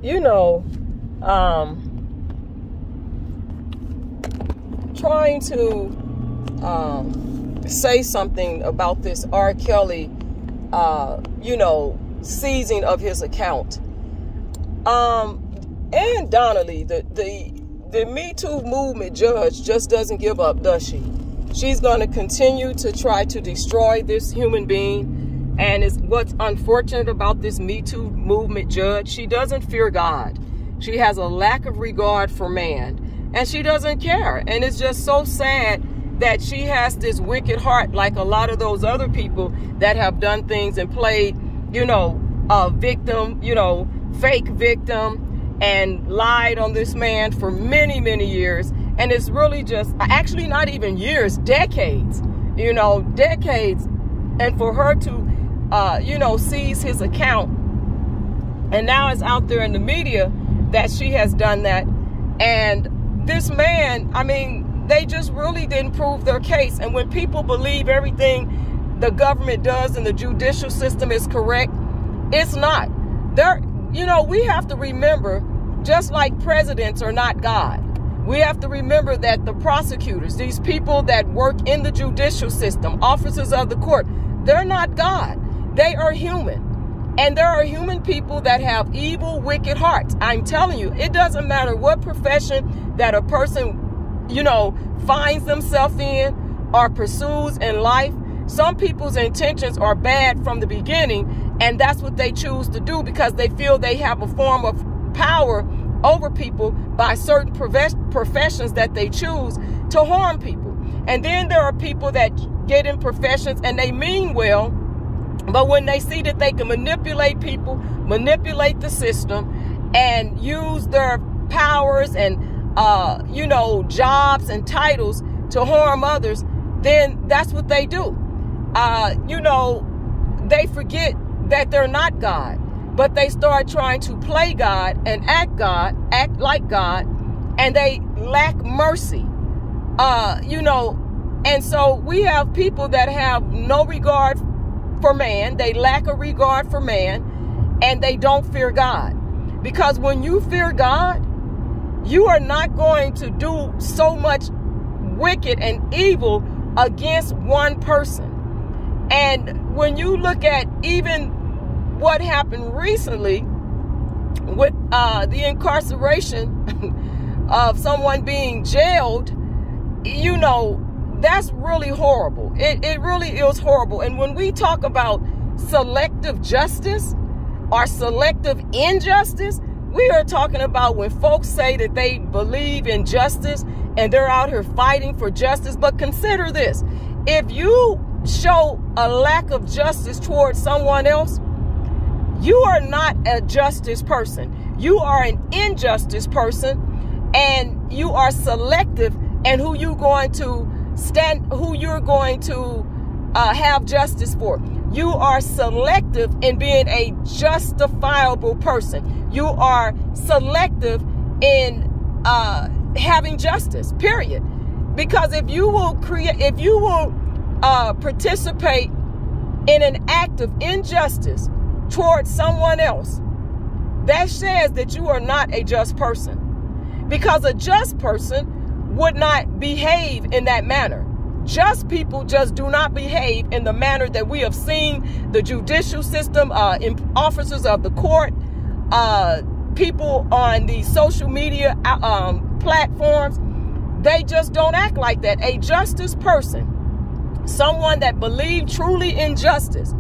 you know, trying to say something about this R. Kelly, you know, seizing of his account. And Donnelly, the Me Too movement judge, just doesn't give up, does she? She's going to continue to try to destroy this human being. And it's what's unfortunate about this Me Too movement judge. She doesn't fear God. She has a lack of regard for man. And she doesn't care. And it's just so sad that she has this wicked heart, like a lot of those other people that have done things and played, you know, a victim, you know, fake victim, and lied on this man for many, many years. And it's really just, actually not even years, decades, you know, decades. And for her to, you know, seize his account. And now it's out there in the media that she has done that. And this man, I mean, they just really didn't prove their case. And when people believe everything the government does and the judicial system is correct, it's not. You know, we have to remember, just like presidents are not God, we have to remember that the prosecutors, these people that work in the judicial system, officers of the court, they're not God. They are human. And there are human people that have evil, wicked hearts. I'm telling you, it doesn't matter what profession that a person, you know, finds themselves in or pursues in life. Some people's intentions are bad from the beginning, and that's what they choose to do because they feel they have a form of power over people by certain professions that they choose to harm people. And then there are people that get in professions and they mean well, but when they see that they can manipulate people, manipulate the system, and use their powers and, you know, jobs and titles to harm others, then that's what they do. You know, they forget that they're not God, but they start trying to play God and act like God, and they lack mercy. You know, and so we have people that have no regard for man. They lack a regard for man, and they don't fear God. Because when you fear God, you are not going to do so much wicked and evil against one person. And when you look at even what happened recently with the incarceration of someone being jailed, you know, that's really horrible. It really is horrible. And when we talk about selective justice or selective injustice, we are talking about when folks say that they believe in justice and they're out here fighting for justice. But consider this: if you show a lack of justice towards someone else, you are not a justice person. You are an injustice person, and you are selective in who you're going to have justice for. You are selective in being a justifiable person. You are selective in having justice, period. Because if you will participate in an act of injustice towards someone else, that says that you are not a just person. Because a just person would not behave in that manner. Just people just do not behave in the manner that we have seen the judicial system, officers of the court, people on the social media platforms. They just don't act like that. A justice person, someone that believed truly in justice,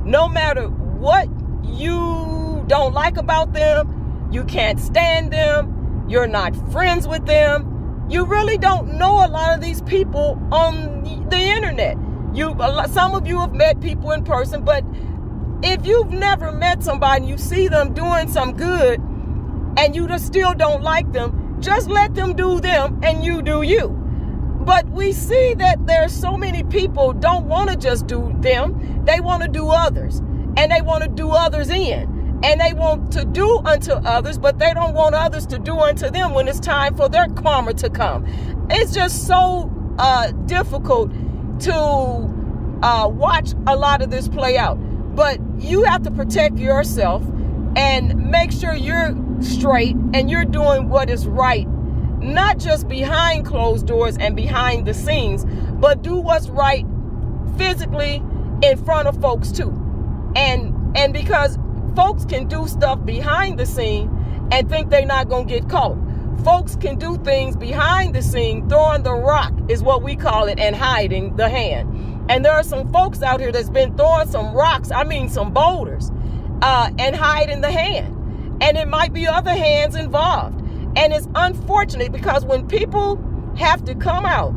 no matter what you don't like about them, you can't stand them, you're not friends with them, you really don't know a lot of these people on the internet. Some of you have met people in person, but if you've never met somebody and you see them doing some good and you just still don't like them, just let them do them and you do you. But we see that there's so many people don't want to just do them. They want to do others, and they want to do others in. And they want to do unto others, but they don't want others to do unto them when it's time for their karma to come. It's just so difficult to watch a lot of this play out. But you have to protect yourself and make sure you're straight and you're doing what is right, not just behind closed doors and behind the scenes, but do what's right physically in front of folks too. And because folks can do stuff behind the scene and think they're not going to get caught. Folks can do things behind the scene, throwing the rock is what we call it, and hiding the hand. And there are some folks out here that's been throwing some rocks, I mean some boulders, and hiding the hand. And it might be other hands involved. And it's unfortunate because when people have to come out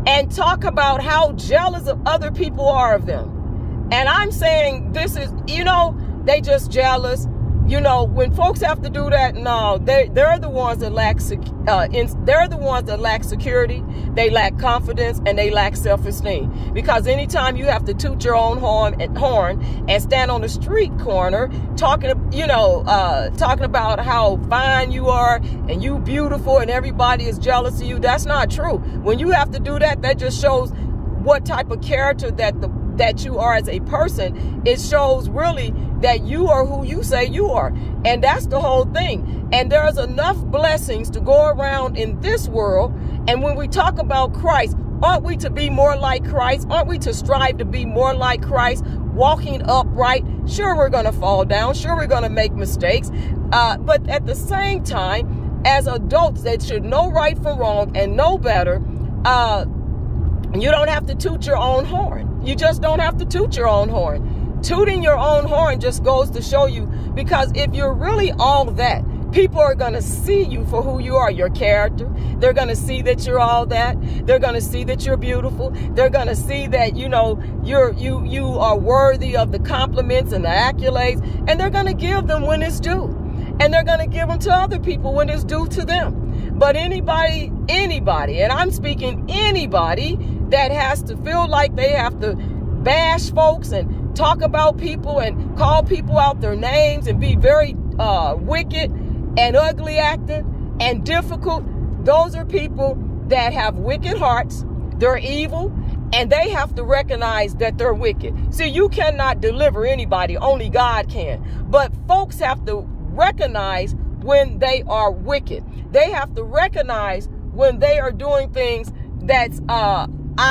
and talk about how jealous of other people are of them, and I'm saying this is, they just jealous. When folks have to do that, no, they're the ones that lack security, they lack confidence, and they lack self-esteem. Because anytime you have to toot your own horn and stand on the street corner talking about how fine you are and you beautiful and everybody is jealous of you, that's not true. When you have to do that, that just shows what type of character that you are as a person. It shows really that you are who you say you are. And that's the whole thing. And there's enough blessings to go around in this world. And when we talk about Christ, aren't we to be more like Christ? Aren't we to strive to be more like Christ, walking upright? Sure, we're going to fall down. Sure, we're going to make mistakes. But at the same time, as adults that should know right from wrong and know better, you don't have to toot your own horn. You just don't have to toot your own horn. Tooting your own horn just goes to show you, because if you're really all that, people are going to see you for who you are, your character. They're going to see that you're all that. They're going to see that you're beautiful. They're going to see that, you are worthy of the compliments and the accolades, and they're going to give them when it's due. And they're going to give them to other people when it's due to them. But anybody, and I'm speaking anybody that has to feel like they have to bash folks and talk about people and call people out their names and be very wicked and ugly acting and difficult, those are people that have wicked hearts. They're evil, and they have to recognize that they're wicked. See, you cannot deliver anybody, only God can. But folks have to recognize when they are wicked. They have to recognize when they are doing things that's out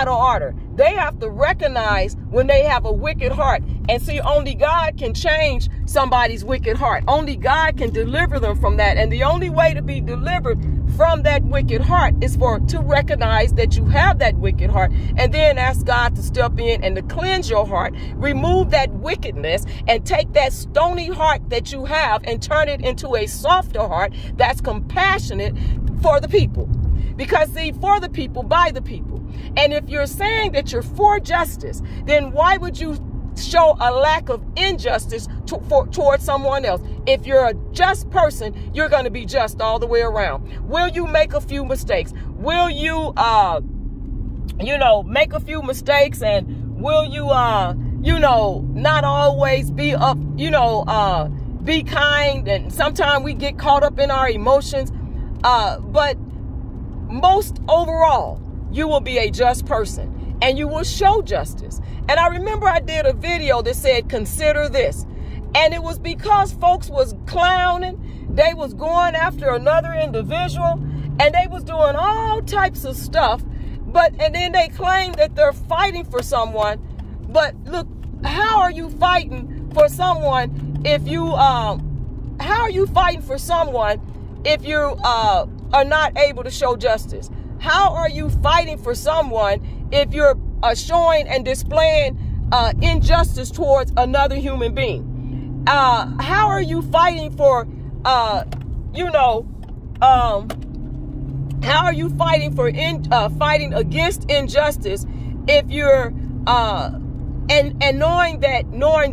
of order. They have to recognize when they have a wicked heart. And see, only God can change somebody's wicked heart. Only God can deliver them from that. And the only way to be delivered from that wicked heart is to recognize that you have that wicked heart, and then ask God to step in and to cleanse your heart, remove that wickedness, and take that stony heart that you have and turn it into a softer heart that's compassionate for the people. Because see, for the people, by the people. And if you're saying that you're for justice, then why would you show a lack of injustice towards someone else? If you're a just person, you're going to be just all the way around. Will you make a few mistakes? Will you, make a few mistakes? And will you, not always be up, be kind? And sometimes we get caught up in our emotions. But most overall, you will be a just person and you will show justice. And I remember I did a video that said, consider this. And it was because folks was clowning. They was going after another individual and they was doing all types of stuff. And then they claim that they're fighting for someone. But look, how are you fighting for someone if you, are not able to show justice? How are you fighting for someone if you're showing and displaying injustice towards another human being? How are you fighting for, how are you fighting for fighting against injustice if you're and knowing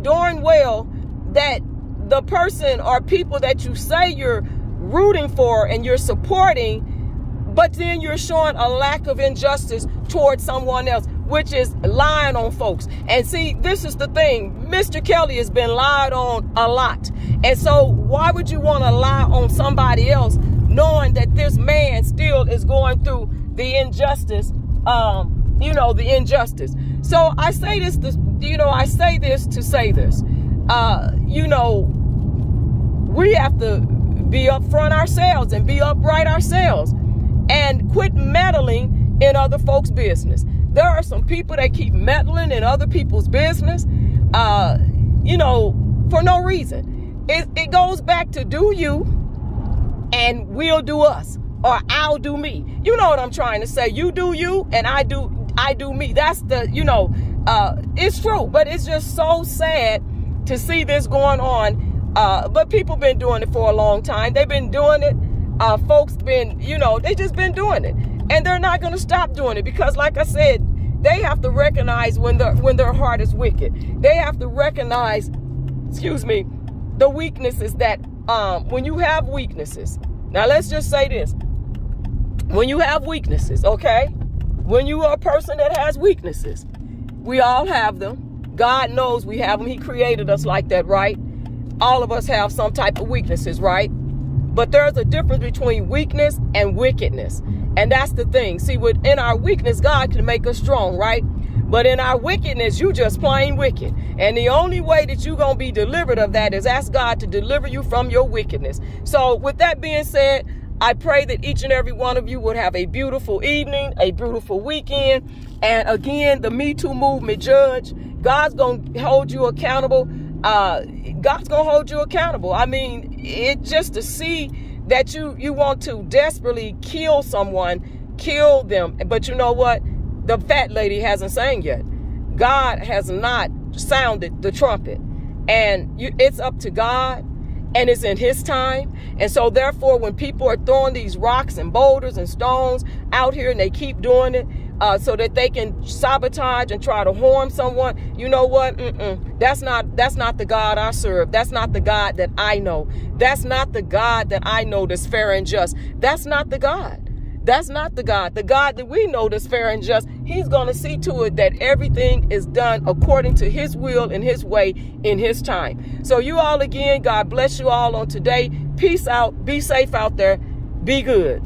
darn well that the person or people that you say you're rooting for and you're supporting, but then you're showing a lack of injustice towards someone else, which is lying on folks. And see, this is the thing. Mr. Kelly has been lied on a lot. And so why would you want to lie on somebody else knowing that this man still is going through the injustice, the injustice? So I say this to say this. we have to be upfront ourselves and be upright ourselves and quit meddling in other folks' business. There are some people that keep meddling in other people's business, you know, for no reason. It goes back to do you and we'll do us, or I'll do me. You know what I'm trying to say? You do you and I do me. That's the, you know, it's true, but it's just so sad to see this going on. But people been doing it for a long time. They've been doing it. Folks been, you know, they just been doing it, and they're not going to stop doing it because, like I said, they have to recognize when their heart is wicked. They have to recognize, excuse me, the weaknesses that when you have weaknesses. Now let's just say this: when you have weaknesses, okay, when you are a person that has weaknesses, we all have them. God knows we have them. He created us like that, right? All of us have some type of weaknesses, right? But there's a difference between weakness and wickedness. And that's the thing. See, within our weakness, God can make us strong, right? But in our wickedness, you just plain wicked. And the only way that you're going to be delivered of that is ask God to deliver you from your wickedness. So with that being said, I pray that each and every one of you would have a beautiful evening, a beautiful weekend. And again, the Me Too movement, judge, God's going to hold you accountable. God's going to hold you accountable. I mean, it just to see that you want to desperately kill someone, kill them. But you know what? The fat lady hasn't sang yet. God has not sounded the trumpet. And it's up to God, and it's in his time. And so therefore, when people are throwing these rocks and boulders and stones out here and they keep doing it so that they can sabotage and try to harm someone, you know what? That's not the God I serve. That's not the God that I know. That's not the God that I know that's fair and just. That's not the God. That's not the God. The God that we know that's fair and just, he's going to see to it that everything is done according to his will and his way in his time. So you all again, God bless you all on today. Peace out. Be safe out there. Be good.